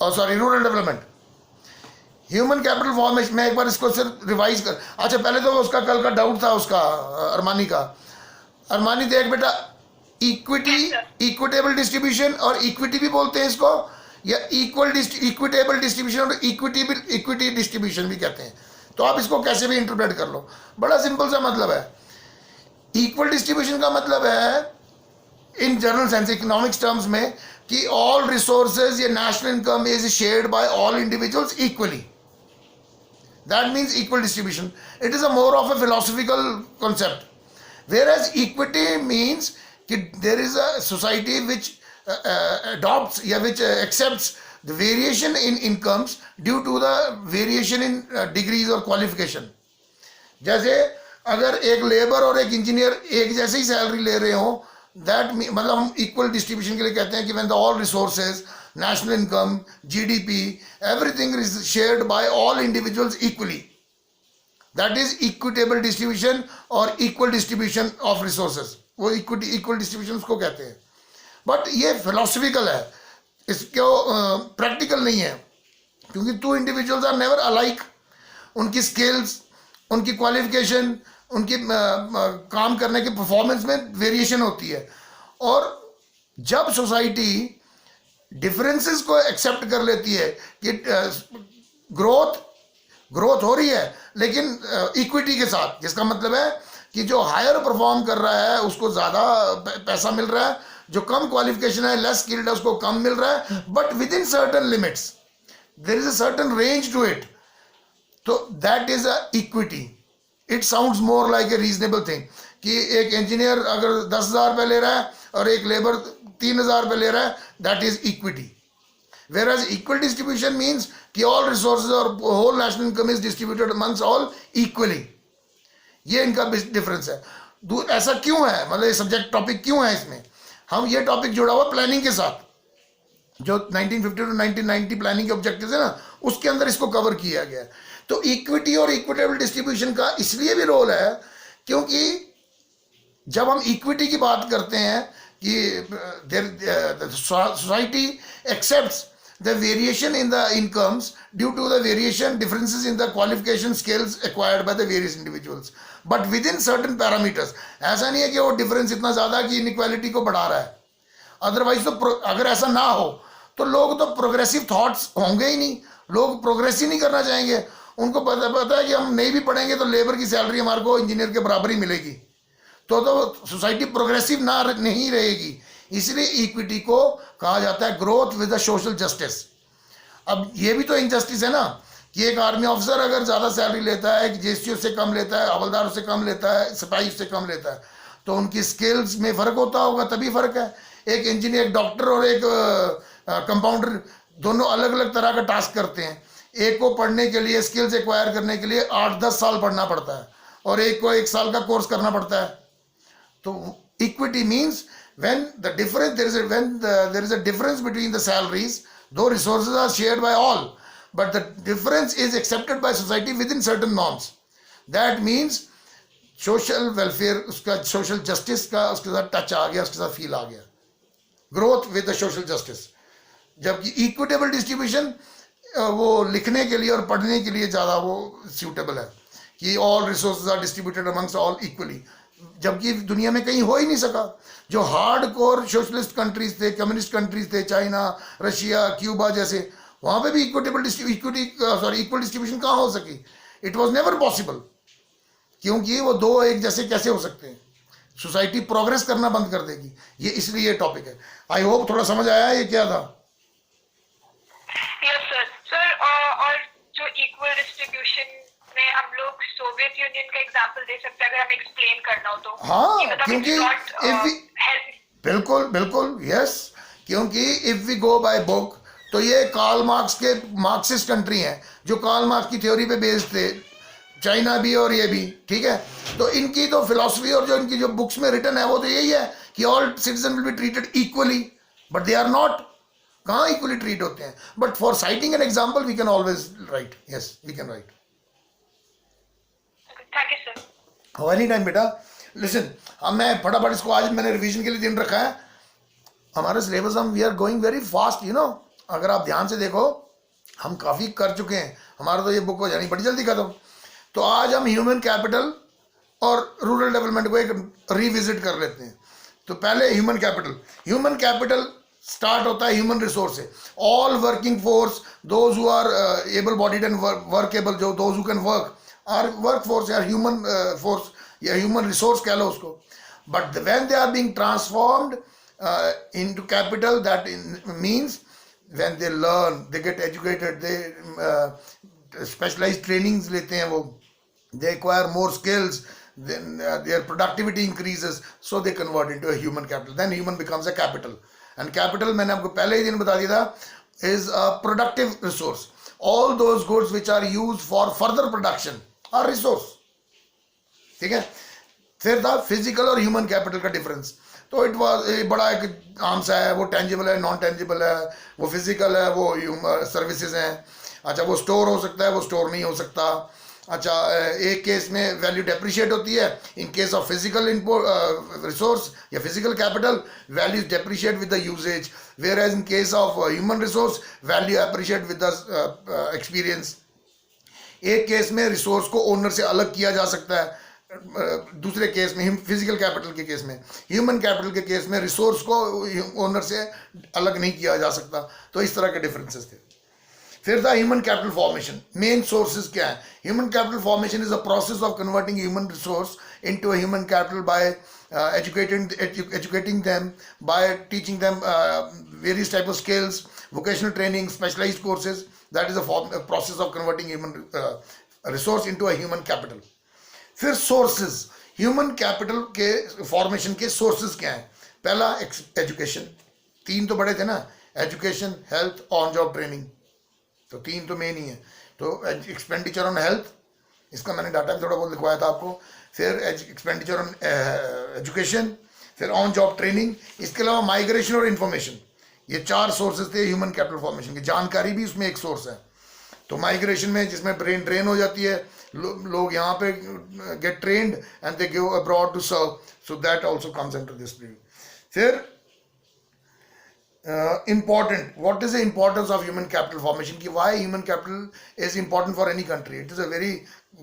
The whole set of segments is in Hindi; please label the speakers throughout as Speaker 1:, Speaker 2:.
Speaker 1: और sorry rural development, human capital formation. मैं एक बार इसको सिर्फ रिवाइज कर, अच्छा पहले तो उसका कल का डाउट था उसका अरमानी का। अरमानी देख बेटा, इक्विटी, इक्विटेबल डिस्ट्रीब्यूशन और इक्विटी भी बोलते हैं इसको, या इक्विटेबल डिस्ट्रीब्यूशन और इक्विटी डिस्ट्रीब्यूशन भी कहते हैं। तो आप इसको कैसे भी इंटरप्रेट कर लो, बड़ा सिंपल सा मतलब है। इक्वल डिस्ट्रीब्यूशन का मतलब है in general sense economics terms में कि ऑल रिसोर्सेज या national income is shared by all individuals equally, that means equal distribution. It is a more of a philosophical concept, whereas equity means that there is a society which adopts या which accepts the variation in incomes due to the variation in degrees or qualification। जैसे अगर एक लेबर और एक इंजीनियर एक जैसे ही सैलरी ले रहे हो, दैट मतलब हम इक्वल डिस्ट्रीब्यूशन के लिए कहते हैं कि when the all resources, national income, GDP, everything is shared by all individuals equally, that is equitable distribution और इक्वल डिस्ट्रीब्यूशन ऑफ रिसोर्सेज, वो इक्वल डिस्ट्रीब्यूशन उसको कहते हैं। बट ये फिलोसफिकल है, इसको प्रैक्टिकल नहीं है, क्योंकि two individuals are never alike. उनकी स्किल्स, उनकी क्वालिफिकेशन, उनकी काम करने के परफॉर्मेंस में वेरिएशन होती है। और जब सोसाइटी डिफरेंसेस को एक्सेप्ट कर लेती है कि ग्रोथ हो रही है लेकिन इक्विटी के साथ, जिसका मतलब है कि जो हायर परफॉर्म कर रहा है उसको ज़्यादा पैसा मिल रहा है, जो कम क्वालिफिकेशन है, लेस स्किल्ड है, उसको कम मिल रहा है, but within certain limits, there is a certain range to it, तो that is a equity. It sounds more like a reasonable thing कि एक इंजीनियर अगर 10,000 रुपये ले रहा है और एक लेबर 3,000 रुपये ले रहा है, that is equity. Whereas equal distribution means कि all resources or whole national income is distributed amongst all equally। ये इनका डिफरेंस है। ऐसा क्यों है, मतलब ये सब्जेक्ट टॉपिक क्यों है इसमें? हम ये टॉपिक जुड़ा हुआ प्लानिंग के साथ, जो 1950 टू 1990 प्लानिंग के ऑब्जेक्टिव्स है ना, उसके अंदर इसको कवर किया गया है। तो इक्विटी और इक्विटेबल डिस्ट्रीब्यूशन का इसलिए भी रोल है क्योंकि जब हम इक्विटी की बात करते हैं कि society accepts the variation in the incomes due to the differences in the qualification skills acquired by the various individuals, but within certain parameters। ऐसा नहीं है कि वो डिफरेंस इतना ज़्यादा कि इनइक्वालिटी को बढ़ा रहा है, अदरवाइज तो अगर ऐसा ना हो तो लोग तो प्रोग्रेसिव थॉट्स होंगे ही नहीं, लोग प्रोग्रेस ही नहीं करना चाहेंगे। उनको पता है कि हम नहीं भी पढ़ेंगे तो लेबर की सैलरी हमारे को इंजीनियर के बराबर ही मिलेगी, तो सोसाइटी प्रोग्रेसिव नहीं रहेगी। इसलिए इक्विटी को कहा जाता है growth with the social justice. अब ये भी तो इनजस्टिस है ना कि एक आर्मी ऑफिसर अगर ज़्यादा सैलरी लेता है, एक जेएसटी उससे कम लेता है, हवलदार उससे कम लेता है, सिपाही उससे कम लेता है, तो उनकी स्किल्स में फ़र्क होता होगा, तभी फ़र्क है। एक इंजीनियर, एक डॉक्टर और एक कंपाउंडर दोनों अलग अलग तरह का टास्क करते हैं। एक को पढ़ने के लिए, स्किल्स एक्वायर करने के लिए 8-10 साल पढ़ना पड़ता है और एक को 1 साल का कोर्स करना पड़ता है। तो equity means when there is a difference between the salaries, though resources are shared by all, but the difference is accepted by society within certain norms। that means social welfare, उसका social justice का उसके साथ टच आ गया, उसके साथ फील आ गया, growth with the social justice। जबकि equitable distribution वो लिखने के लिए और पढ़ने के लिए ज़्यादा वो suitable है कि all resources are distributed amongst all equally, जबकि दुनिया में कहीं हो ही नहीं सका। जो हार्ड कोर सोशलिस्ट कंट्रीज थे, कम्युनिस्ट कंट्रीज थे, चाइना, रशिया, क्यूबा जैसे, वहाँ पे भी इक्वल डिस्ट्रीब्यूशन कहाँ हो सकी? इट वाज नेवर पॉसिबल, क्योंकि वो दो एक जैसे कैसे हो सकते हैं? सोसाइटी प्रोग्रेस करना बंद कर देगी। ये इसलिए ये टॉपिक है। आई होप थोड़ा समझ आया ये क्या था।
Speaker 2: यस सर और जो इक्वल डिस्ट्रीब्यूशन में हम लोग सोवियत यूनियन का एग्जांपल दे सकते हैं अगर हमें एक्सप्लेन करना हो तो।
Speaker 1: हाँ, क्योंकि बिल्कुल यस, क्योंकि if we go by book तो ये कार्ल मार्क्स के मार्क्सिस्ट कंट्री हैं जो कार्ल मार्क्स की थ्योरी पे बेस्ड थे, चाइना भी और ये भी, ठीक है। तो इनकी तो फिलॉसफी और जो इनकी जो बुक्स में रिटन है वो तो यही है कि all citizen will be treated equally, but they are not. कहाँ इक्वली ट्रीट होते हैं? But for citing an example we can always write, yes we can write.
Speaker 2: Thank you sir.
Speaker 1: Any time बेटा। लिसन, अब मैं फटाफट इसको, आज मैंने रिवीजन के लिए दिन रखा है। हमारा सिलेबस हम we are going very fast, you know, अगर आप ध्यान से देखो हम काफ़ी कर चुके हैं, हमारा तो ये बुक हो जानी बड़ी जल्दी खत्म। तो आज हम ह्यूमन कैपिटल और रूरल डेवलपमेंट को एक रिविजिट कर लेते हैं। तो पहले ह्यूमन कैपिटल स्टार्ट होता है ह्यूमन रिसोर्स से। All working force, those who are able bodied and workable, जो those who can work are work force या ह्यूमन फोर्स या ह्यूमन रिसोर्स कह लो उसको। But when they are being transformed into capital, that means when they learn, they get educated, they specialized trainings लेते हैं वो, they acquire more skills, then their productivity increases, so they convert into a human capital, then human becomes a capital. And capital मैंने आपको पहले ही दिन बता दिया था, is a productive resource. All those goods which are used for further production are resource. ठीक है। फिर था फिजिकल और ह्यूमन कैपिटल का डिफरेंस। तो इट वाज बड़ा एक आम सा है, वो टेंजिबल है, नॉन टेंजिबल है, वो फिजिकल है, वो सर्विसेज हैं। अच्छा, वो स्टोर हो सकता है, वो स्टोर नहीं हो सकता। अच्छा, एक केस में वैल्यू डेप्रिशिएट होती है, in case of physical resource या physical capital value depreciate with the usage, whereas in case of human resource value appreciate with the experience. एक केस में रिसोर्स को ओनर से अलग किया जा सकता है, दूसरे केस में फिजिकल कैपिटल के केस में, ह्यूमन कैपिटल के केस में रिसोर्स को ओनर से अलग नहीं किया जा सकता। तो इस तरह के डिफरेंसेस थे। फिर था human capital formation. Main sources क्या है? Human capital formation is a process of converting human resource into a human capital by educating them, by teaching them various type of skills, vocational training, specialized courses. That is a process of converting human resource into a human capital. फिर सोर्सेज, ह्यूमन कैपिटल के फॉर्मेशन के सोर्सेज क्या हैं? पहला एजुकेशन, तीन तो बड़े थे ना, education, health, on job training, तो तीन तो मेन ही है। तो एक्सपेंडिचर ऑन हेल्थ, इसका मैंने डाटा भी थोड़ा बहुत लिखवाया था आपको। फिर एक्सपेंडिचर ऑन एजुकेशन, फिर ऑन जॉब ट्रेनिंग, इसके अलावा माइग्रेशन और इन्फॉर्मेशन, ये चार सोर्सेज थे ह्यूमन कैपिटल फॉर्मेशन के। जानकारी भी उसमें एक सोर्स है। तो माइग्रेशन में जिसमें ब्रेन ड्रेन हो जाती है, लोग यहाँ पे get trained and they go abroad to serve, so that also comes into this period. फिर important, what is the importance of human capital formation, ki why human capital is important for any country? It is a very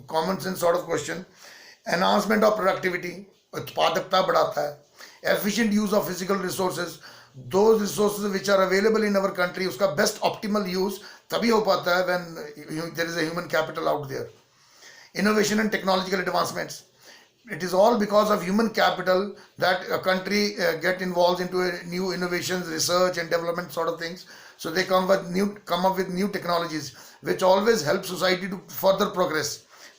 Speaker 1: common sense sort of question. Enhancement of productivity, उत्पादकता बढ़ाता है। efficient use of physical resources, those resources which are available in our country, उसका best optimal use तभी हो पाता है when there is a human capital out there. Innovation and technological advancements, it is all because of human capital that a country get involved into new innovations, research and development sort of things. So they come up with new technologies which always help society to further progress.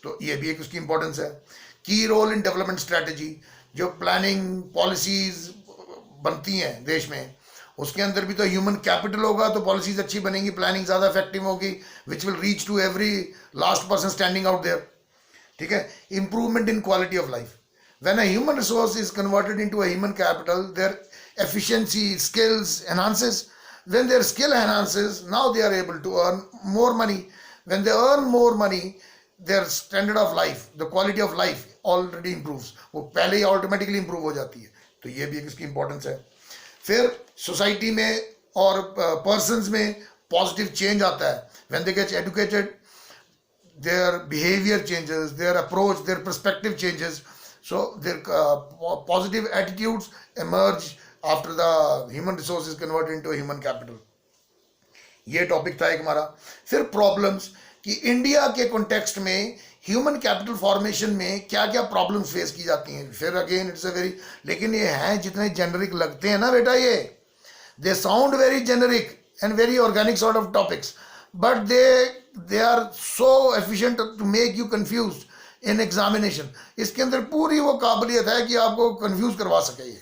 Speaker 1: तो ये भी एक उसकी importance है। Key role in development strategy, जो planning policies बनती हैं देश में, उसके अंदर भी तो ह्यूमन कैपिटल होगा तो पॉलिसीज अच्छी बनेंगी, प्लानिंग ज़्यादा इफेक्टिव होगी, which will reach to every last person standing out there. ठीक है। Improvement in quality of life, when a human resource is converted into a human capital, their efficiency, skills enhances. When their skill enhances, now they are able to earn more money. When they earn more money, their standard of life, the quality of life already improves. वो पहले ही ऑटोमेटिकली इंप्रूव हो जाती है। तो ये भी एक इसकी इंपॉर्टेंस है। फिर सोसाइटी में और पर्सन्स में पॉजिटिव चेंज आता है। When they get educated, their behavior changes, their approach, their perspective changes, so their positive attitudes emerge after the human resource is converted into a human capital. ये टॉपिक था एक हमारा। फिर प्रॉब्लम्स, कि इंडिया के कॉन्टेक्स्ट में ह्यूमन कैपिटल फॉर्मेशन में क्या क्या प्रॉब्लम्स फेस की जाती हैं। फिर अगेन इट्स अ वेरी, लेकिन ये हैं जितने जेनरिक लगते हैं ना बेटा, ये they sound very generic and very organic sort of topics, but they are so efficient to make you confused in examination. इसके अंदर पूरी वो काबिलियत है कि आपको कंफ्यूज करवा सके ये।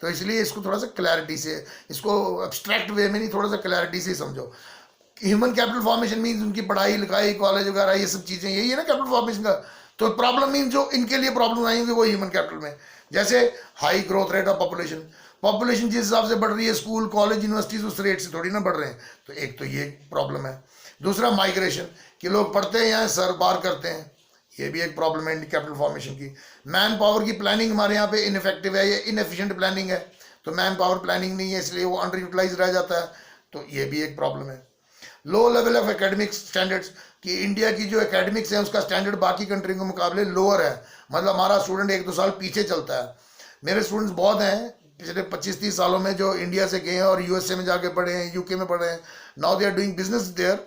Speaker 1: तो इसलिए इसको थोड़ा सा क्लैरिटी से, इसको एब्स्ट्रैक्ट वे में नहीं, थोड़ा सा क्लैरिटी से समझो। ह्यूमन कैपिटल फॉर्मेशन मीन्स उनकी पढ़ाई लिखाई, कॉलेज वगैरह, ये सब चीज़ें, यही है ना कैपिटल फॉर्मेशन का। तो प्रॉब्लम मीन्स जो इनके लिए प्रॉब्लम आएंगे वो ह्यूमन कैपिटल में, जैसे high growth rate of population, population जिस हिसाब से बढ़ रही है, स्कूल कॉलेज यूनिवर्सिटीज उस रेट से थोड़ी ना बढ़ रहे हैं। तो एक तो ये प्रॉब्लम है। दूसरा माइग्रेशन, कि लोग पढ़ते हैं यहाँ सर बार करते हैं, ये भी एक प्रॉब्लम है कैपिटल फॉर्मेशन की। मैन पावर की प्लानिंग हमारे यहाँ पे इनफेक्टिव है, ये इनएफिशिएंट प्लानिंग है। तो मैन पावर प्लानिंग नहीं है, इसलिए वो अंडर यूटिलाइज रह जाता है, तो ये भी एक प्रॉब्लम है। लो लेवल ऑफ एकेडमिक स्टैंडर्ड्स, कि इंडिया की जो एकेडमिक्स है उसका स्टैंडर्ड बाकी कंट्री के मुकाबले लोअर है, मतलब हमारा स्टूडेंट 1-2 साल पीछे चलता है। मेरे स्टूडेंट्स बहुत हैं पिछले 25-30 सालों में जो इंडिया से गए हैं और यूएसए में जाके पढ़े हैं, यूके में पढ़े हैं, now they are doing business there,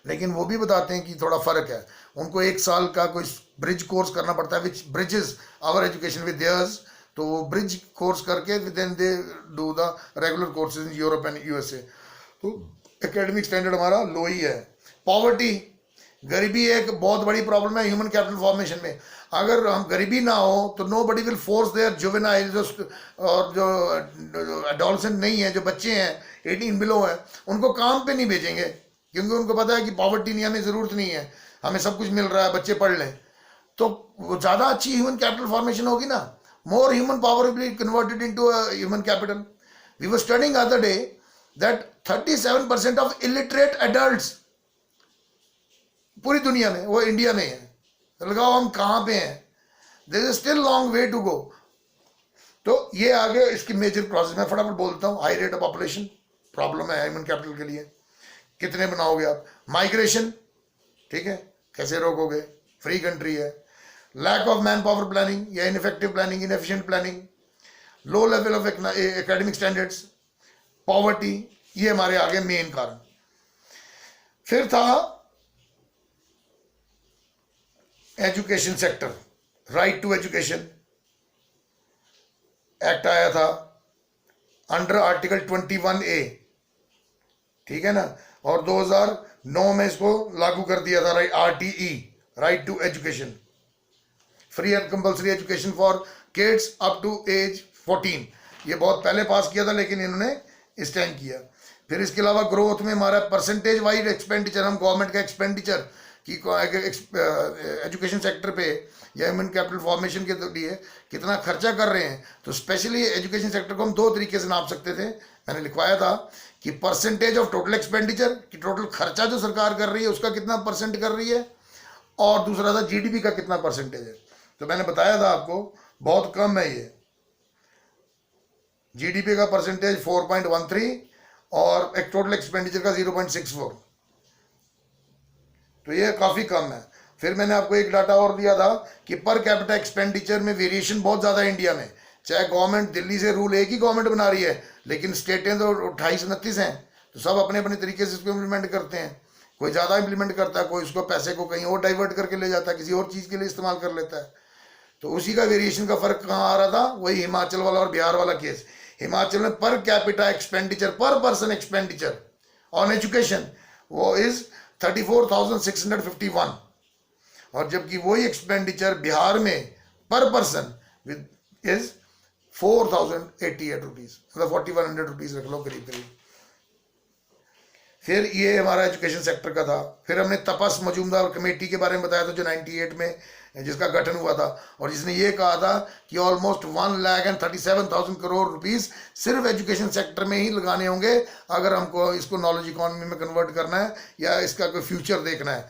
Speaker 1: लेकिन वो भी बताते हैं कि थोड़ा फ़र्क है, उनको 1 साल का कोई ब्रिज कोर्स करना पड़ता है which bridges our education with theirs, तो वो ब्रिज कोर्स करके then they do the regular courses in Europe and USA. तो एकेडमिक स्टैंडर्ड हमारा लो ही है। पॉवर्टी, गरीबी एक बहुत बड़ी प्रॉब्लम है ह्यूमन कैपिटल फॉर्मेशन में। अगर हम गरीबी ना हो तो nobody will force their juvenile, और जो एडोलसेंट नहीं है, जो बच्चे हैं 18 बिलो है, उनको काम पे नहीं भेजेंगे, क्योंकि उनको पता है कि पॉवर्टी नहीं, हमें ज़रूरत नहीं है, हमें सब कुछ मिल रहा है, बच्चे पढ़ लें, तो वो ज़्यादा अच्छी ह्यूमन कैपिटल फॉर्मेशन होगी ना, more human power will be converted into human capital. We were studying other day that 37% of illiterate adults पूरी दुनिया में, वो इंडिया में है। तो लगाओ हम कहाँ पे हैं, there is still long way to go. तो ये आगे इसकी मेजर प्रोसेस, मैं फटाफट बोलता हूँ। High rate of population problem है ह्यूमन कैपिटल के लिए, कितने बनाओगे आप। माइग्रेशन, ठीक है, कैसे रोकोगे, फ्री कंट्री है। Lack of man power planning या infective planning, inefficient planning, low level of academic standards, poverty, ये हमारे आगे मेन कारण। फिर था education sector, right to education act आया था अंडर आर्टिकल 21A, ठीक है ना, और 2009 में इसको लागू कर दिया था, RTE, right to education, free and compulsory education for kids up to age 14। ये बहुत पहले पास किया था, लेकिन इन्होंने इस टाइम किया। फिर इसके अलावा ग्रोथ में हमारा परसेंटेज वाइज एक्सपेंडिचर, हम गवर्नमेंट का एक्सपेंडिचर कि एजुकेशन सेक्टर पे या ह्यूमन कैपिटल फॉर्मेशन के लिए कितना खर्चा कर रहे हैं, तो स्पेशली एजुकेशन सेक्टर को हम 2 तरीके से नाप सकते थे। मैंने लिखवाया था कि परसेंटेज ऑफ टोटल एक्सपेंडिचर, कि टोटल खर्चा जो सरकार कर रही है उसका कितना परसेंट कर रही है, और दूसरा था जीडीपी का कितना परसेंटेज है। तो मैंने बताया था आपको बहुत कम है ये, जीडीपी का परसेंटेज 4.13 और एक टोटल एक्सपेंडिचर का 0.64, तो ये काफ़ी कम है। फिर मैंने आपको एक डाटा और दिया था कि पर कैपिटा एक्सपेंडिचर में वेरिएशन बहुत ज़्यादा है इंडिया में। चाहे गवर्नमेंट दिल्ली से रूल एक ही गवर्नमेंट बना रही है, लेकिन स्टेटें तो 28-29 हैं, तो सब अपने अपने तरीके से इसको इम्प्लीमेंट करते हैं। कोई ज़्यादा इम्प्लीमेंट करता है, कोई उसको पैसे को कहीं और डाइवर्ट करके ले जाता है, किसी और चीज़ के लिए इस्तेमाल कर लेता है। तो उसी का वेरिएशन का फ़र्क कहाँ आ रहा था, वही हिमाचल वाला और बिहार वाला केस। हिमाचल में पर कैपिटा एक्सपेंडिचर, पर पर्सन एक्सपेंडिचर ऑन एजुकेशन वो इज़ 34,651, और जबकि वही एक्सपेंडिचर बिहार में पर पर्सन विद इज 4,088 रुपीज़, मतलब 4,100 रुपीज़ रख लो करीब करीब। फिर ये हमारा एजुकेशन सेक्टर का था। फिर हमने तपस मजूमदार कमेटी के बारे में बताया था, जो 98 में जिसका गठन हुआ था, और जिसने ये कहा था कि ऑलमोस्ट 1,37,000 करोड़ रुपीस सिर्फ एजुकेशन सेक्टर में ही लगाने होंगे अगर हमको इसको नॉलेज इकोनॉमी में कन्वर्ट करना है या इसका कोई फ्यूचर देखना है।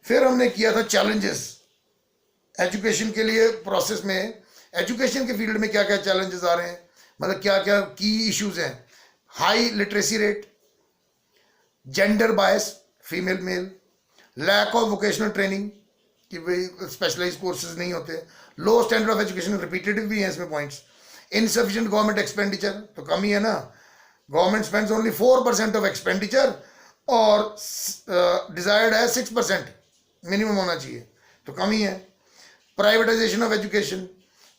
Speaker 1: फिर हमने किया था चैलेंजेस एजुकेशन के लिए प्रोसेस में, एजुकेशन के फील्ड में क्या क्या चैलेंजेस आ रहे हैं, मतलब क्या क्या की इश्यूज हैं। High literacy rate, gender bias, female male, lack of vocational training कि भाई स्पेशलाइज कोर्सेज नहीं होते, low standard of education, repeated भी हैं इसमें पॉइंट्स, इनसफिशिएंट गवर्नमेंट एक्सपेंडिचर, तो कमी है ना, government spends only 4% of expenditure और डिजायर्ड है 6% मिनिमम होना चाहिए, तो कमी है। प्राइवेटाइजेशन ऑफ एजुकेशन,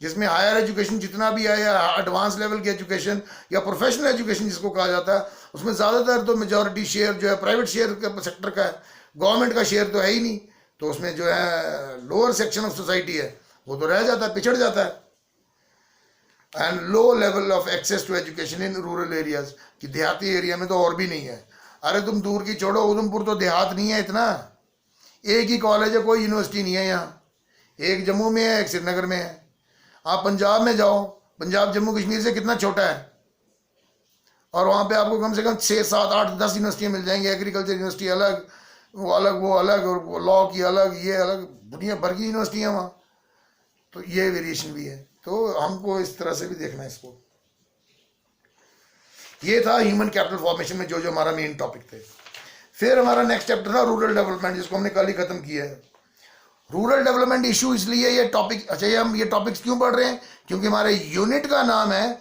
Speaker 1: जिसमें हायर एजुकेशन जितना भी है या एडवांस लेवल की एजुकेशन या प्रोफेशनल एजुकेशन जिसको कहा जाता है, उसमें ज़्यादातर तो मेजॉरिटी शेयर जो है प्राइवेट शेयर के सेक्टर का है, गवर्नमेंट का शेयर तो है ही नहीं, तो उसमें जो है लोअर सेक्शन ऑफ सोसाइटी है वो तो रह जाता है, पिछड़ जाता है। And low level of access to education in rural areas, कि देहाती एरिया में तो और भी नहीं है। अरे तुम दूर की छोड़ो, उधमपुर तो देहात नहीं है इतना, एक ही कॉलेज है, कोई यूनिवर्सिटी नहीं है यहाँ, एक जम्मू में है, एक श्रीनगर में है। आप पंजाब में जाओ, पंजाब जम्मू कश्मीर से कितना छोटा है, और वहाँ पे आपको कम से कम 6, 7, 8, 10 यूनिवर्सिटियाँ मिल जाएंगी, एग्रीकल्चर यूनिवर्सिटी अलग, वो अलग, वो अलग, और लॉ की अलग, ये अलग, दुनिया भर की यूनिवर्सिटियाँ वहाँ, तो ये वेरिएशन भी है। तो हमको इस तरह से भी देखना है इसको। ये था ह्यूमन कैपिटल फॉर्मेशन में जो जो हमारा मेन टॉपिक थे। फिर हमारा नेक्स्ट चैप्टर था रूरल डेवलपमेंट, जिसको हमने कल ही खत्म किया है। रूरल डेवलपमेंट इशू इसलिए ये टॉपिक, अच्छा ये हम ये टॉपिक्स क्यों पढ़ रहे हैं, क्योंकि हमारे यूनिट का नाम है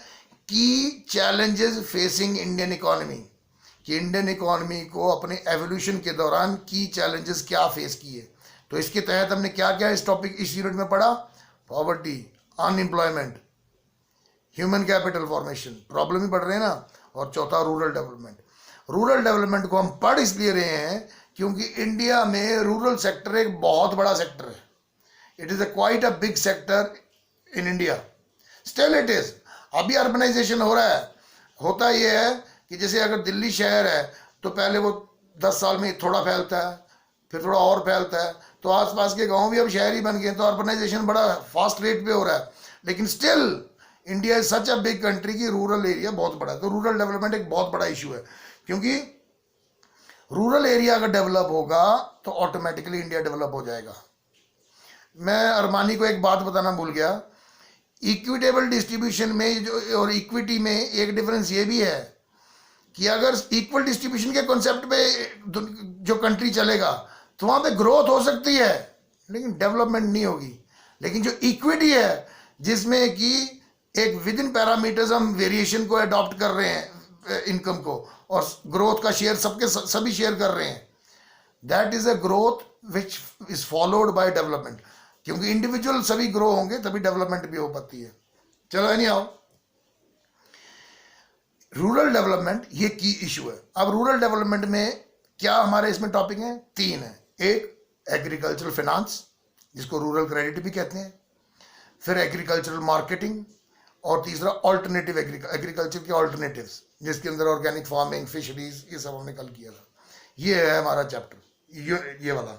Speaker 1: की चैलेंजेस फेसिंग इंडियन इकोनॉमी, कि इंडियन इकोनॉमी को अपने एवोल्यूशन के दौरान की चैलेंजेस क्या फेस किए। तो इसके तहत हमने क्या क्या इस टॉपिक इस यूनिट में पढ़ा, poverty, unemployment, human capital formation, problem ही पढ़ रहे हैं ना, और चौथा रूरल डेवलपमेंट। रूरल डेवलपमेंट को हम पढ़ इसलिए रहे हैं क्योंकि इंडिया में रूरल सेक्टर एक बहुत बड़ा सेक्टर है। It is quite a big sector in India, still it is. अभी अर्बनाइजेशन हो रहा है, होता ये है कि जैसे अगर दिल्ली शहर है तो पहले वो 10 साल में थोड़ा फैलता है, फिर थोड़ा और फैलता है, तो आसपास के गांव भी अब शहर ही बन गए, तो अर्बनाइजेशन बड़ा फास्ट रेट पे हो रहा है। लेकिन still India is such a big country की रूरल एरिया बहुत बड़ा है। तो रूरल डेवलपमेंट एक बहुत बड़ा इशू है, क्योंकि रूरल एरिया अगर डेवलप होगा तो ऑटोमेटिकली इंडिया डेवलप हो जाएगा। मैं अरमानी को एक बात बताना भूल गया, इक्विटेबल डिस्ट्रीब्यूशन में जो और इक्विटी में एक डिफरेंस ये भी है कि अगर इक्वल डिस्ट्रीब्यूशन के कॉन्सेप्ट पे जो कंट्री चलेगा तो वहाँ पे ग्रोथ हो सकती है लेकिन डेवलपमेंट नहीं होगी। लेकिन जो इक्विटी है जिसमें कि एक विद इन पैरामीटर्स हम वेरिएशन को अडॉप्ट कर रहे हैं इनकम को, और ग्रोथ का शेयर सबके सभी शेयर कर रहे हैं, that is a growth which is followed by development. क्योंकि इंडिविजुअल सभी ग्रो होंगे तभी डेवलपमेंट भी हो पाती है। चलो एनी हाउ, रूरल डेवलपमेंट ये की इशू है। अब रूरल डेवलपमेंट में क्या हमारे इसमें टॉपिक हैं, 3 है। एक एग्रीकल्चरल फाइनेंस जिसको रूरल क्रेडिट भी कहते हैं, फिर एग्रीकल्चरल मार्केटिंग, और तीसरा ऑल्टरनेटिव एग्रीकल्चर के ऑल्टरनेटिव्स जिसके अंदर ऑर्गेनिक फार्मिंग, फिशरीज, ये सब हमने कल किया था। ये है हमारा चैप्टर ये वाला।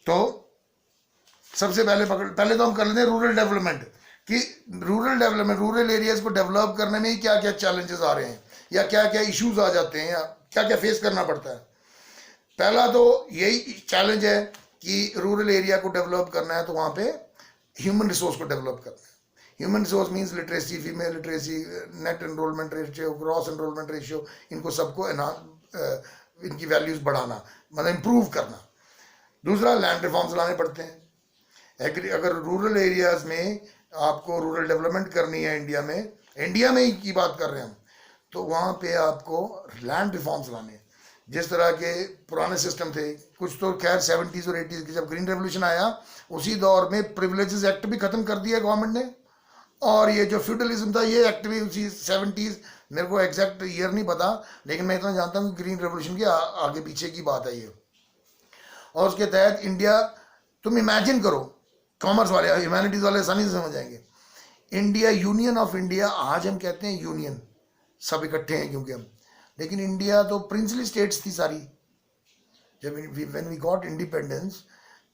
Speaker 1: तो सबसे पहले तो हम कर लेते हैं रूरल डेवलपमेंट, कि रूरल डेवलपमेंट, रूरल एरियाज को डेवलप करने में क्या क्या चैलेंजेस आ रहे हैं या क्या क्या इश्यूज आ जाते हैं या क्या क्या फेस करना पड़ता है। पहला तो यही चैलेंज है कि रूरल एरिया को डेवलप करना है तो वहाँ पे ह्यूमन रिसोर्स को डेवलप करना है। Human resource means literacy, female literacy, net enrolment ratio, gross enrolment ratio, इनको सबको इनकी वैल्यूज बढ़ाना, मतलब इम्प्रूव करना। दूसरा लैंड रिफॉर्म्स लाने पड़ते हैं। अगर रूरल एरियाज में आपको रूरल डेवलपमेंट करनी है इंडिया में ही की बात कर रहे हैं हम, तो वहाँ पे आपको लैंड रिफॉर्म्स लाने हैं। जिस तरह के पुराने सिस्टम थे, कुछ तो खैर 70s और 80s की जब ग्रीन रेवोल्यूशन आया उसी दौर में प्रिविलेजेस एक्ट भी खत्म कर दिया गवर्नमेंट ने, और ये जो फ्यूडलिज्म था ये एक्ट भी उसी 70s, मेरे को एग्जैक्ट ईयर नहीं पता, लेकिन मैं इतना जानता हूँ कि ग्रीन रेवोल्यूशन के आगे पीछे की बात है ये। और उसके तहत इंडिया, तुम इमेजिन करो, कॉमर्स वाले, ह्यूमैनिटीज वाले आसानी से समझ जाएंगे, इंडिया, यूनियन ऑफ इंडिया, आज हम कहते हैं यूनियन, सब इकट्ठे हैं क्योंकि हम, लेकिन इंडिया तो प्रिंसली स्टेट्स थी सारी। जब when we got independence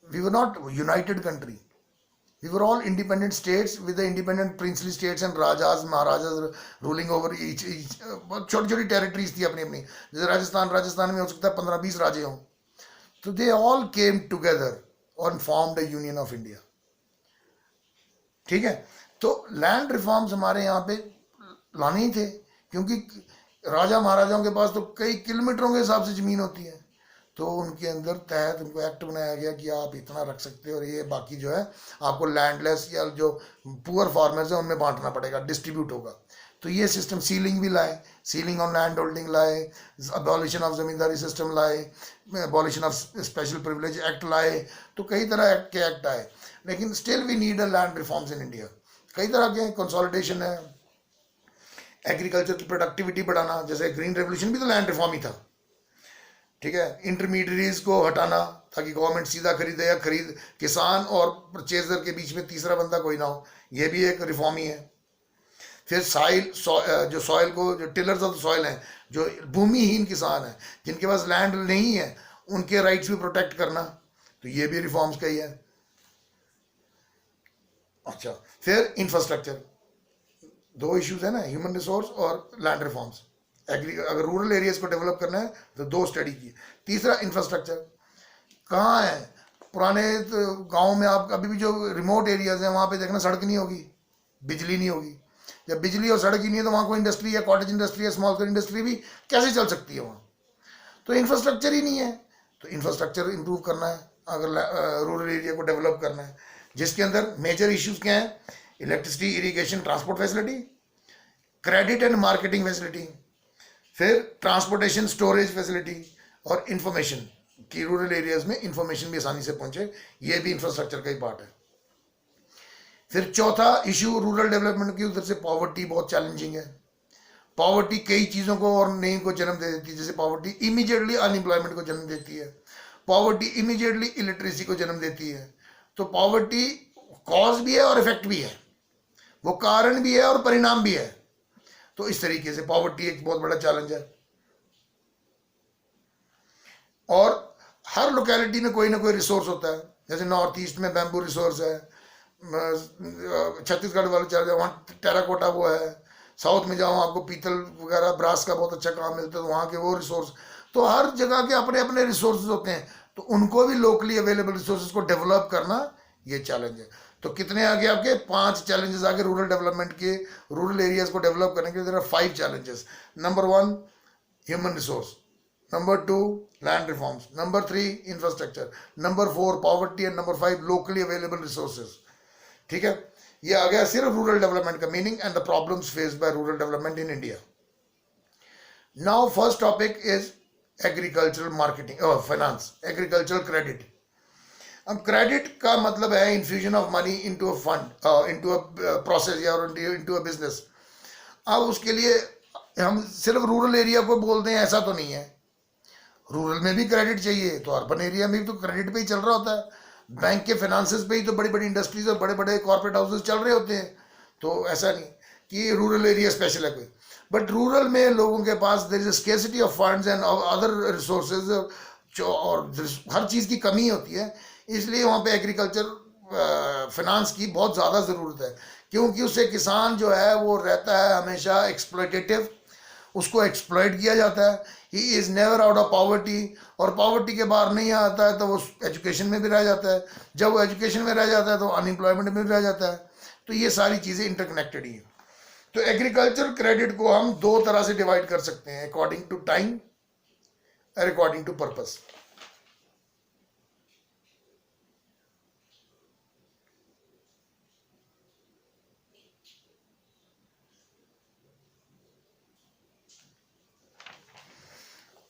Speaker 1: we were not united country, we were all independent states with the independent princely states and rajas maharajas ruling over each. छोटी छोटी टेरिटरीज थी अपनी अपनी, जैसे राजस्थान में हो सकता है 15-20 राजे हों, तो दे ऑल केम टुगेदर और formed a union of India. ठीक है, तो लैंड रिफॉर्म्स हमारे यहाँ पे लाने ही थे, क्योंकि राजा महाराजाओं के पास तो कई किलोमीटरों के हिसाब से ज़मीन होती है, तो उनके अंदर तहत उनको एक्ट बनाया गया कि आप इतना रख सकते हो और ये बाकी जो है आपको लैंडलेस या जो पुअर फार्मर्स हैं उनमें बांटना पड़ेगा, डिस्ट्रीब्यूट होगा। तो ये सिस्टम सीलिंग भी लाए, सीलिंग ऑन लैंड होल्डिंग लाए, अबॉलिशन ऑफ जमींदारी सिस्टम लाए, abolition of special privilege act लाए, तो कई तरह के एक्ट आए। लेकिन still we need a land reforms in India. कई तरह के कंसोलिडेशन है, एग्रीकल्चर की प्रोडक्टिविटी बढ़ाना, जैसे ग्रीन रेवोल्यूशन भी तो लैंड रिफॉर्म ही था। ठीक है, इंटरमीडियरीज को हटाना ताकि गवर्नमेंट सीधा खरीदे या खरीद किसान और परचेजर के बीच में तीसरा बंदा कोई ना हो, ये भी एक रिफॉर्म ही है। फिर जो सॉइल को, जो टिलर्स ऑफ द सॉइल हैं, जो भूमिहीन किसान हैं जिनके पास लैंड नहीं है, उनके राइट्स भी प्रोटेक्ट करना, तो ये भी रिफॉर्म्स का ही है। अच्छा, फिर इंफ्रास्ट्रक्चर, 2 इश्यूज है ना, ह्यूमन रिसोर्स और लैंड रिफॉर्म्स। अगर रूरल एरियाज को डेवलप करना है तो 2 स्टडी की। तीसरा इंफ्रास्ट्रक्चर, कहाँ है पुराने तो गाँव में, आप अभी भी जो रिमोट एरियाज हैं वहाँ पे देखना सड़क नहीं होगी, बिजली नहीं होगी, जब बिजली और सड़क ही नहीं है तो वहाँ कोई इंडस्ट्री या कॉटेज इंडस्ट्री या स्मॉल स्केल इंडस्ट्री भी कैसे चल सकती है वहाँ? तो इंफ्रास्ट्रक्चर ही नहीं है। तो इंफ्रास्ट्रक्चर इंप्रूव करना है अगर रूरल एरिया को डेवलप करना है, जिसके अंदर मेजर इश्यूज क्या हैं? Electricity, irrigation, transport facility, credit and marketing facility, फिर ट्रांसपोर्टेशन स्टोरेज फैसिलिटी और इंफॉर्मेशन कि रूरल एरियाज में इंफॉर्मेशन भी आसानी से पहुंचे, ये भी इंफ्रास्ट्रक्चर का ही पार्ट है। फिर चौथा इशू रूरल डेवलपमेंट की उधर से पॉवर्टी बहुत चैलेंजिंग है। पॉवर्टी कई चीज़ों को और नई को जन्म दे देती है, जैसे पॉवर्टी इमीडिएटली अनएम्प्लॉयमेंट को जन्म देती है, पॉवर्टी इमीडिएटली इलिटरेसी को जन्म देती है। तो पॉवर्टी कॉज भी है और इफेक्ट भी है, वो कारण भी है और परिणाम भी है। तो इस तरीके से पॉवर्टी एक बहुत बड़ा चैलेंज है। और हर लोकेलिटी में कोई ना कोई रिसोर्स होता है, जैसे नॉर्थ ईस्ट में बैम्बू रिसोर्स है, छत्तीसगढ़ वाले चले जाओ वहाँ टेराकोटा वो है, साउथ में जाओ आपको पीतल वगैरह ब्रास का बहुत अच्छा काम मिलता है, तो वहाँ के वो रिसोर्स। तो हर जगह के अपने अपने रिसोर्सेज होते हैं, तो उनको भी लोकली अवेलेबल रिसोर्सेज को डेवलप करना ये चैलेंज है। तो कितने आगे आपके 5 चैलेंजेस आगे रूरल डेवलपमेंट के, रूरल एरियाज को डेवलप करने के लिए there are 5 challenges. Number 1 human resource, number 2 land reforms, number 3 infrastructure, number 4 poverty and number 5 locally available resources. ठीक है, ये आ गया सिर्फ रूरल डेवलपमेंट का meaning and the problems faced by rural development in India. Now first topic is agricultural marketing finance, agricultural credit. अब क्रेडिट का मतलब है infusion of money into a fund, into a process या इनटू अ बिजनेस। अब उसके लिए हम सिर्फ रूरल एरिया को बोलते हैं ऐसा तो नहीं है, रूरल में भी क्रेडिट चाहिए, तो अर्बन एरिया में भी तो क्रेडिट पे ही चल रहा होता है, बैंक के फाइनेंसेस पे ही तो बड़ी बड़ी इंडस्ट्रीज और बड़े बड़े कॉर्पोरेट हाउसेस चल रहे होते हैं। तो ऐसा नहीं कि रूरल एरिया स्पेशल है कोई, बट रूरल में लोगों के पास there is a scarcity of funds and other resources, और हर चीज़ की कमी होती है, इसलिए वहाँ पे एग्रीकल्चर फाइनेंस की बहुत ज़्यादा ज़रूरत है, क्योंकि उससे किसान जो है वो रहता है हमेशा एक्सप्लॉयटेटिव, उसको एक्सप्लॉइट किया जाता है, he is never out of poverty, और पॉवर्टी के बाहर नहीं आता है तो वो एजुकेशन में भी रह जाता है, जब वो एजुकेशन में रह जाता है तो अनएम्प्लॉयमेंट में भी रह जाता है। तो ये सारी चीज़ें इंटरकनेक्टेड ही हैं। तो एग्रीकल्चर क्रेडिट को हम 2 तरह से डिवाइड कर सकते हैं, अकॉर्डिंग टू टाइम और अकॉर्डिंग टू पर्पस।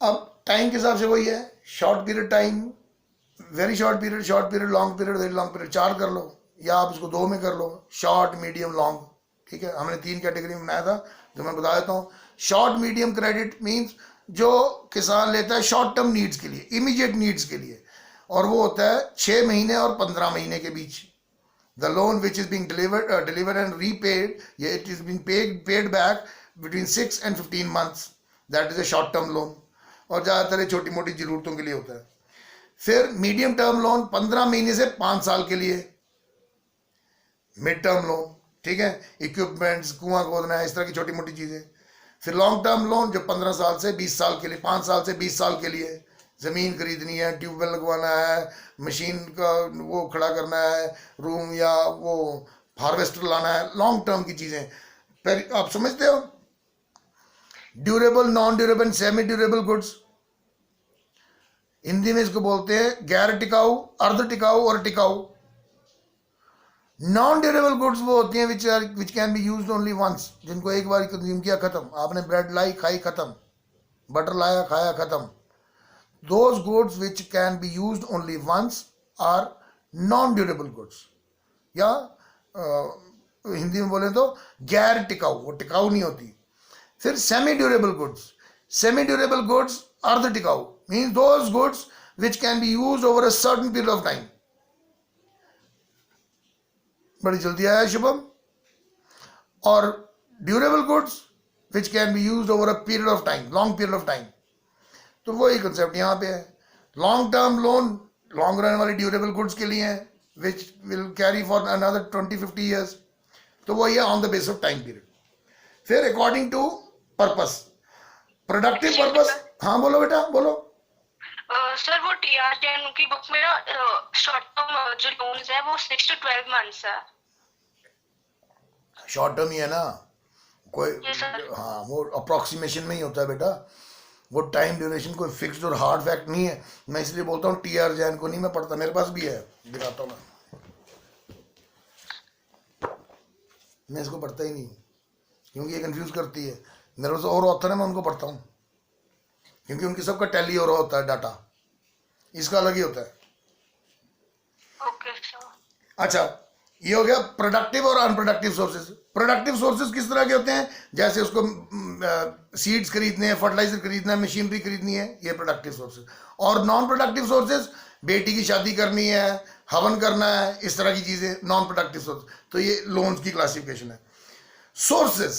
Speaker 1: अब टाइम के हिसाब से वही है, short period time, very short period, short period, long period, very long period, 4 कर लो, या आप इसको 2 में कर लो, शॉर्ट मीडियम लॉन्ग। ठीक है, हमने 3 कैटेगरी में बनाया था जो मैं बता देता हूँ। शॉर्ट मीडियम क्रेडिट मीन्स जो किसान लेता है शॉर्ट टर्म नीड्स के लिए, इमीडिएट नीड्स के लिए, और वो होता है 6 महीने और 15 महीने के बीच। The loan which is being delivered and repaid, it is being paid back between 6 and 15 months, that is a short term loan, और ज़्यादातर ये छोटी मोटी ज़रूरतों के लिए होता है। फिर मीडियम टर्म लोन 15 महीने से 5 साल के लिए, मिड टर्म लोन, ठीक है, इक्विपमेंट्स, कुआं खोदना है, इस तरह की छोटी मोटी चीज़ें। फिर लॉन्ग टर्म लोन जो 15 साल से 20 साल के लिए, 5 साल से 20 साल के लिए, ज़मीन खरीदनी है, ट्यूबवेल लगवाना है, मशीन का वो खड़ा करना है, रूम या वो हार्वेस्टर लाना है, लॉन्ग टर्म की चीज़ें। फिर आप समझते हो durable, non durable, semi durable goods, Hindi में इसको बोलते हैं गैर टिकाऊ, अर्ध टिकाऊ और टिकाऊ। नॉन ड्यूरेबल गुड्स वो होती हैं which can be used only once, जिनको एक बार कंज्यूम किया खत्म, आपने ब्रेड लाई खाई खत्म, बटर लाया खाया खत्म। Those goods which can be used only once are non durable goods, या हिंदी में बोले तो गैर टिकाऊ, वो टिकाऊ नहीं होती। फिर semi durable goods, semi durable goods अर्ध टिकाऊ means those goods which can be used over a certain period of time. बड़ी जल्दी आया शुभम। और durable goods which can be used over a period of time, long period of time. तो वही कंसेप्ट यहाँ पे है। Long term loan long run वाली ड्यूरेबल गुड्स के लिए है which will carry for another 20-50 years, तो वही है on the base of time period. फिर according to purpose, productive purpose. हाँ बोलो बेटा बोलो।
Speaker 2: सर वो टीआरटीएन की बुक में ना शॉर्ट टर्म जो लोन्स है वो 6 to 12 months है।
Speaker 1: शॉर्ट टर्म ही है ना, कोई
Speaker 2: जी सर।
Speaker 1: हाँ वो अप्रोक्सीमेशन में ही होता है बेटा, वो टाइम ड्यूरेशन कोई फिक्स्ड और हार्ड फैक्ट नहीं है। मैं इसलिए बोलता हूँ टी आर जैन को नहीं मैं पढ़ता, मेरे पास भी है, दिखाता हूँ मैं इसको पढ़ता ही नहीं क्योंकि ये कंफ्यूज करती है। मेरे पास और ऑथर है, मैं उनको पढ़ता हूँ क्योंकि उनकी सबका टैली हो रहा होता है डाटा, इसका अलग ही होता है।
Speaker 2: Okay sir.
Speaker 1: अच्छा, ये हो गया प्रोडक्टिव और अनप्रोडक्टिव सोर्सेज। प्रोडक्टिव सोर्सेज किस तरह के होते हैं? जैसे उसको सीड्स खरीदने हैं, फर्टिलाइजर खरीदना है, मशीनरी खरीदनी है, ये प्रोडक्टिव सोर्सेज। और नॉन प्रोडक्टिव सोर्सेज, बेटी की शादी करनी है, हवन करना है, इस तरह की चीजें नॉन प्रोडक्टिव सोर्स। तो ये लोन्स की क्लासिफिकेशन है। Sources,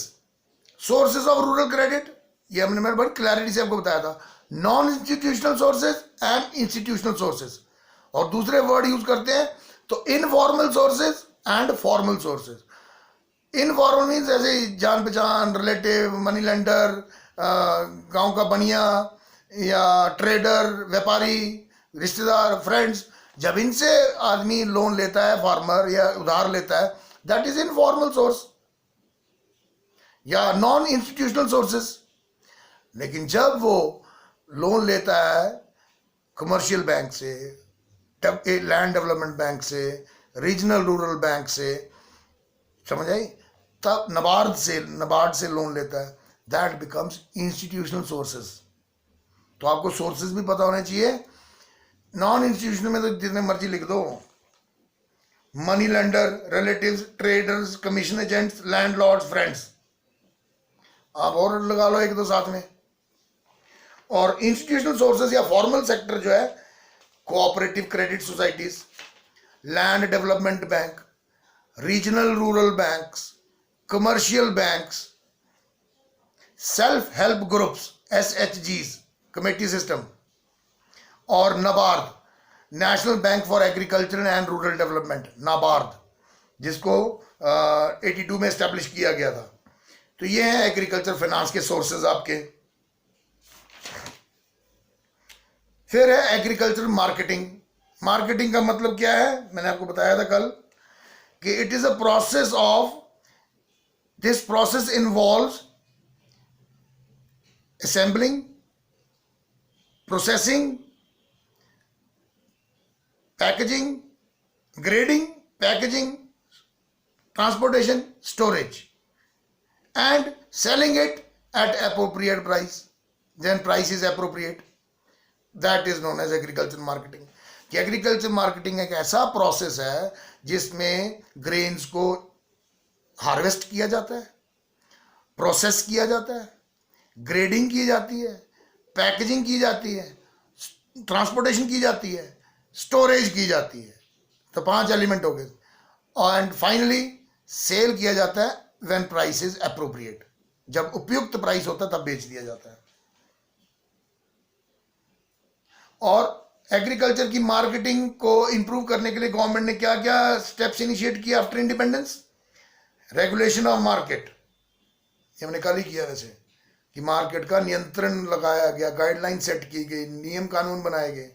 Speaker 1: sources of rural credit, ये हमने मेरे बड़ी क्लैरिटी से आपको बताया था। Non institutional sources and institutional sources, और दूसरे वर्ड यूज करते हैं तो informal sources and formal sources. Informal means ऐसे जान पहचान, रिलेटिव, मनी लेंडर, गांव का बनिया या ट्रेडर, व्यापारी, रिश्तेदार, फ्रेंड्स, जब इनसे आदमी लोन लेता है, फार्मर या उधार लेता है, दैट इज इनफॉर्मल सोर्स या नॉन इंस्टीट्यूशनल सोर्सेज। लेकिन जब वो लोन लेता है कमर्शियल बैंक से, लैंड डेवलपमेंट बैंक से, रीजनल रूरल बैंक से, समझ आई, तब नबार्ड से लोन लेता है, दैट बिकम्स इंस्टीट्यूशनल सोर्सेज। तो आपको सोर्सेज भी पता होने चाहिए। नॉन इंस्टीट्यूशनल में तो जितने मर्जी लिख दो, money lender, relatives, traders, commission agents, landlords, friends, आप और लगा लो एक दो साथ में। और इंस्टीट्यूशनल सोर्सेज या फॉर्मल सेक्टर जो है, cooperative credit societies, land development bank, regional rural banks, commercial banks, self help groups, SHGs, committee system, और NABARD, national bank for agriculture and rural development, NABARD, जिसको 82 में एस्टेब्लिश किया गया था। तो ये है एग्रीकल्चर फाइनेंस के सोर्सेज आपके। फिर है एग्रीकल्चर मार्केटिंग। मार्केटिंग का मतलब क्या है? मैंने आपको बताया था कल कि it is a process of, this process involves assembling, processing, packaging, grading, packaging, transportation, storage, and selling it at appropriate price, then price is appropriate, that is known as agriculture marketing। कि एग्रीकल्चर मार्केटिंग एक ऐसा प्रोसेस है जिसमें ग्रेन्स को हार्वेस्ट किया जाता है, प्रोसेस किया जाता है, ग्रेडिंग की जाती है, पैकेजिंग की जाती है, ट्रांसपोर्टेशन की जाती है, स्टोरेज की जाती है। तो 5 एलिमेंट हो गए। एंड फाइनली सेल किया जाता है व्हेन प्राइस इज एप्रोप्रिएट, जब उपयुक्त प्राइस होता है तब बेच दिया जाता है। और एग्रीकल्चर की मार्केटिंग को इंप्रूव करने के लिए गवर्नमेंट ने क्या क्या स्टेप्स इनिशिएट किया after independence? Regulation of market, ये हमने कल ही किया वैसे, कि मार्केट का नियंत्रण लगाया गया, गाइडलाइन सेट की गई, नियम कानून बनाए गए।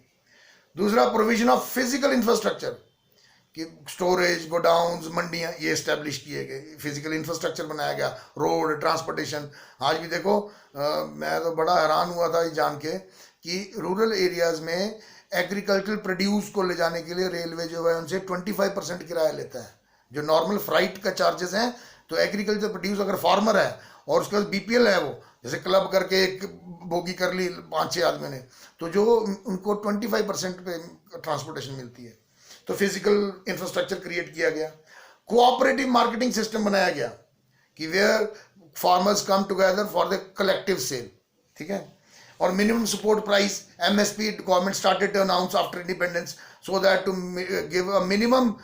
Speaker 1: दूसरा, प्रोविजन ऑफ फिजिकल इंफ्रास्ट्रक्चर, कि स्टोरेज, गोडाउन्स, मंडियां, ये एस्टेब्लिश किए गए, फिजिकल इंफ्रास्ट्रक्चर बनाया गया, रोड, ट्रांसपोर्टेशन। आज भी देखो मैं तो बड़ा हैरान हुआ था ये जान के कि रूरल एरियाज में एग्रीकल्चरल प्रोड्यूस को ले जाने के लिए रेलवे जो है उनसे 25% किराया लेता है, जो नॉर्मल फ्राइट का चार्जेस हैं। तो एग्रीकल्चर प्रोड्यूस अगर फार्मर है और उसके बाद BPL है, वो जैसे क्लब करके एक बोगी कर ली 5-6 आदमी ने, तो जो उनको 25% पे ट्रांसपोर्टेशन मिलती है। तो फिजिकल इंफ्रास्ट्रक्चर क्रिएट किया गया। कोऑपरेटिव मार्केटिंग सिस्टम बनाया गया कि where farmers come together for the collective sale, ठीक है। और minimum support price, MSP, government started to announce after independence so that to give a minimum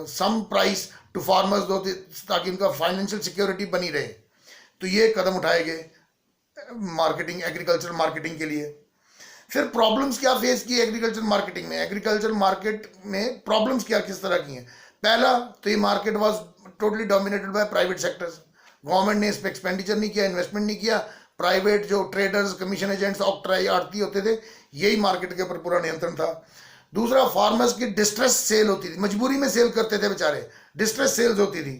Speaker 1: sum price to farmers, ताकि उनका फाइनेंशियल सिक्योरिटी बनी रहे। तो ये कदम उठाए गए मार्केटिंग, एग्रीकल्चर मार्केटिंग के लिए। फिर प्रॉब्लम्स क्या फेस की एग्रीकल्चर मार्केटिंग में? एग्रीकल्चर मार्केट में प्रॉब्लम्स क्या किस तरह की हैं? पहला तो ये market was totally dominated by private sectors. Government ने इस पर एक्सपेंडिचर नहीं किया, इन्वेस्टमेंट नहीं किया। प्राइवेट जो ट्रेडर्स, कमीशन एजेंट्स, ऑक्ट्राई, आड़ती होते थे, यही मार्केट के ऊपर पूरा नियंत्रण था। दूसरा, फार्मर्स की डिस्ट्रेस सेल होती थी, मजबूरी में सेल करते थे बेचारे, डिस्ट्रेस सेल्स होती थी।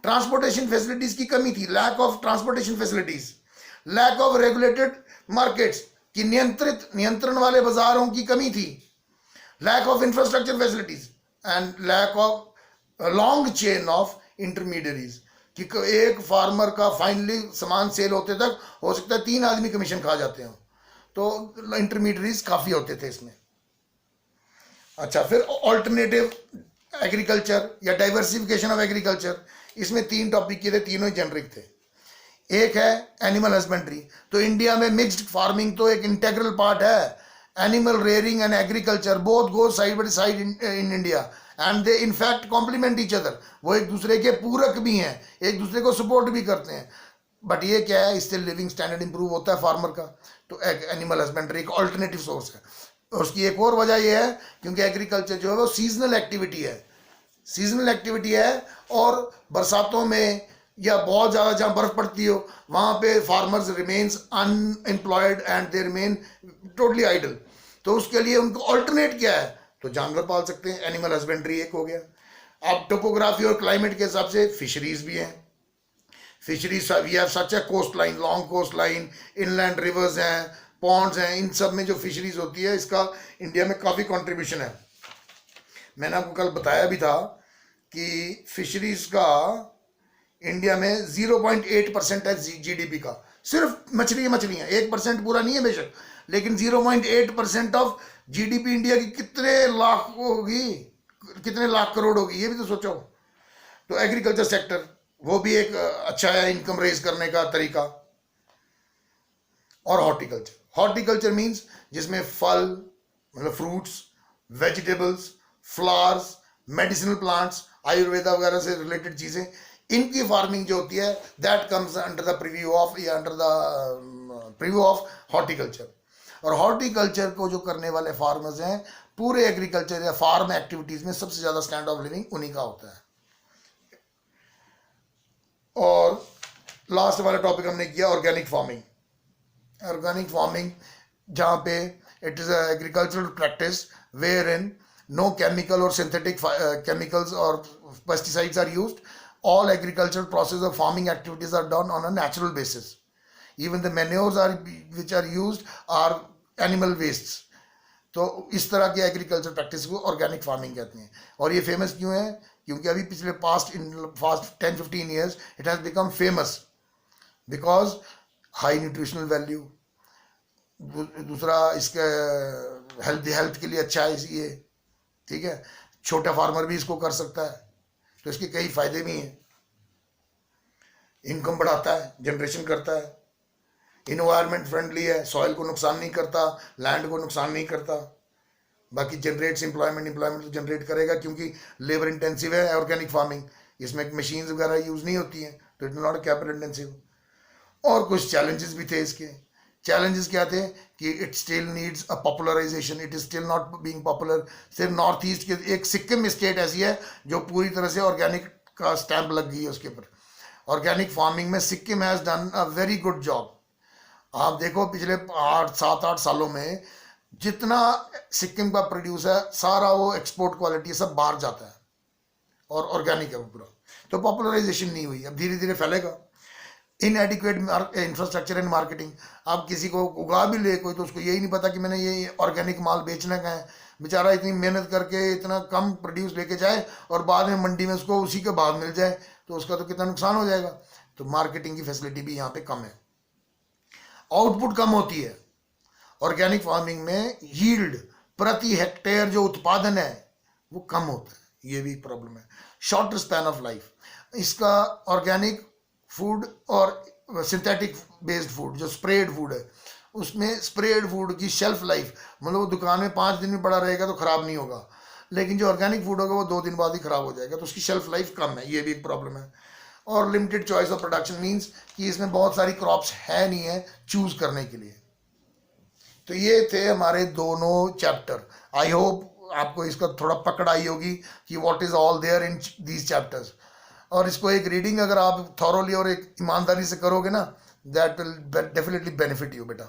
Speaker 1: ट्रांसपोर्टेशन फैसिलिटीज की कमी थी, lack of transportation facilities, lack of regulated markets की नियंत्रण वाले बाजारों की कमी थी, lack of infrastructure facilities and lack of long chain of intermediaries कि एक फार्मर का फाइनली सामान सेल होते तक हो सकता है 3 आदमी कमीशन खा जाते हो, तो इंटरमीडियरीज काफी होते थे इसमें। अच्छा, फिर ऑल्टरनेटिव एग्रीकल्चर या डाइवर्सिफिकेशन ऑफ एग्रीकल्चर, इसमें 3 टॉपिक किए थे, तीनों ही जेनरिक थे। एक है एनिमल हस्बेंड्री, तो इंडिया में मिक्स्ड फार्मिंग तो एक इंटेग्रल पार्ट है। Animal rearing and agriculture both go side by side in India and they in fact complement each other, वो एक दूसरे के पूरक भी हैं, एक दूसरे को सपोर्ट भी करते हैं। बट ये क्या है, इससे लिविंग स्टैंडर्ड इंप्रूव होता है फार्मर का, तो एनिमल हस्बेंड्री एक ऑल्टरनेटिव सोर्स है। और उसकी एक और वजह यह है क्योंकि एग्रीकल्चर जो है वो सीजनल एक्टिविटी है, सीजनल एक्टिविटी है, और बरसातों में या बहुत ज़्यादा जहाँ बर्फ पड़ती हो वहाँ पे farmers remains unemployed and they remain totally idle, तो उसके लिए उनको ऑल्टरनेट क्या है, तो जानवर पाल सकते हैं, एनिमल हस्बेंड्री एक हो गया। अब टोपोग्राफी और क्लाइमेट के हिसाब से फिशरीज भी हैं, fisheries we have such a coast line, long coast line, inland rivers हैं, पॉन्ड्स हैं, इन सब में जो फिशरीज होती है इसका इंडिया में काफ़ी कंट्रीब्यूशन है। मैंने आपको कल बताया भी था कि फिशरीज का इंडिया में 0.8% है जीडीपी का, सिर्फ मछलियाँ 1% पूरा नहीं है बेशक, लेकिन 0.8% ऑफ जीडीपी इंडिया की कितने लाख होगी, कितने लाख करोड़ होगी, ये भी तो सोचो। तो एग्रीकल्चर सेक्टर वो भी एक अच्छा है इनकम रेज करने का तरीका। और हॉर्टिकल्चर मीन्स जिसमें फल मतलब fruits, vegetables, flowers, medicinal plants, ayurveda वगैरह से रिलेटेड चीज़ें, इनकी फार्मिंग जो होती है that comes under the preview of या under the preview of horticulture. और हॉर्टिकल्चर को जो करने वाले फार्मर्स हैं पूरे एग्रीकल्चर या फार्म एक्टिविटीज में सबसे ज़्यादा स्टैंड ऑफ लिविंग उन्हीं का होता है। और लास्ट वाला टॉपिक हमने किया ऑर्गेनिक फार्मिंग। ऑर्गेनिक फार्मिंग जहाँ पे it is agricultural practice where in no chemical or synthetic chemicals or pesticides are used. All agricultural process of farming activities are done on a natural basis. Even the manures are which are used are animal wastes. तो इस तरह की एग्रीकल्चर प्रैक्टिस को ऑर्गेनिक फार्मिंग कहते हैं। और ये फेमस क्यों है, क्योंकि अभी पिछले past 10-15 years it has become famous because high nutritional value, दूसरा इसका हेल्थ के लिए अच्छा है ये, ठीक है, छोटा फार्मर भी इसको कर सकता है, तो इसके कई फायदे भी हैं। इनकम बढ़ाता है, जनरेशन करता है, इन्वायरमेंट फ्रेंडली है, सॉइल को नुकसान नहीं करता, लैंड को नुकसान नहीं करता, बाकी जनरेट्स एम्प्लॉयमेंट तो जनरेट करेगा क्योंकि लेबर इंटेंसिव है ऑर्गेनिक फार्मिंग, इसमें मशीन्स वगैरह यूज़ नहीं होती हैं, तो इट नॉट कैपिटल इंटेंसिव। और कुछ चैलेंजेस भी थे इसके। चैलेंजेस क्या थे कि it still needs a popularisation, it is still not being popular. सिर्फ नॉर्थ ईस्ट के एक सिक्किम स्टेट ऐसी है जो पूरी तरह से ऑर्गेनिक का स्टैंप लग गई है उसके ऊपर। ऑर्गेनिक फार्मिंग में Sikkim has done a very good job. आप देखो पिछले 7-8 सालों में जितना सिक्किम का प्रोड्यूस है सारा वो एक्सपोर्ट क्वालिटी सब बाहर जाता है और ऑर्गेनिक है वो पूरा। तो पॉपुलराइजेशन नहीं हुई, अब धीरे धीरे फैलेगा। इनएडिक्वेट इंफ्रास्ट्रक्चर एंड मार्केटिंग, आप किसी को उगा भी ले कोई तो उसको यही नहीं पता कि मैंने ये ऑर्गेनिक माल बेचने का है, बेचारा इतनी मेहनत करके इतना कम प्रोड्यूस लेके जाए और बाद में मंडी में उसको उसी के भाव मिल जाए तो उसका तो कितना नुकसान हो जाएगा। तो मार्केटिंग की फैसिलिटी भी यहाँ पे कम है, आउटपुट कम होती है। ऑर्गेनिक फार्मिंग में यील्ड प्रति हेक्टेयर जो उत्पादन है वो कम होता है, ये भी प्रॉब्लम है। शॉर्टर स्पैन ऑफ लाइफ, इसका ऑर्गेनिक फूड और सिंथेटिक बेस्ड फूड जो स्प्रेड फूड है उसमें स्प्रेड फूड की शेल्फ लाइफ मतलब वो दुकान में 5 दिन भी पड़ा रहेगा तो ख़राब नहीं होगा, लेकिन जो ऑर्गेनिक फूड होगा वो 2 दिन बाद ही ख़राब हो जाएगा, तो उसकी शेल्फ लाइफ कम है, ये भी एक प्रॉब्लम है। और limited choice of production means कि इसमें बहुत सारी क्रॉप्स है नहीं है चूज़ करने के लिए। तो ये थे हमारे दोनों चैप्टर। आई होप आपको इसका थोड़ा पकड़ आई होगी कि what is all there in these chapters. और इसको एक रीडिंग अगर आप थॉरोली और एक ईमानदारी से करोगे ना that will definitely benefit you बेटा।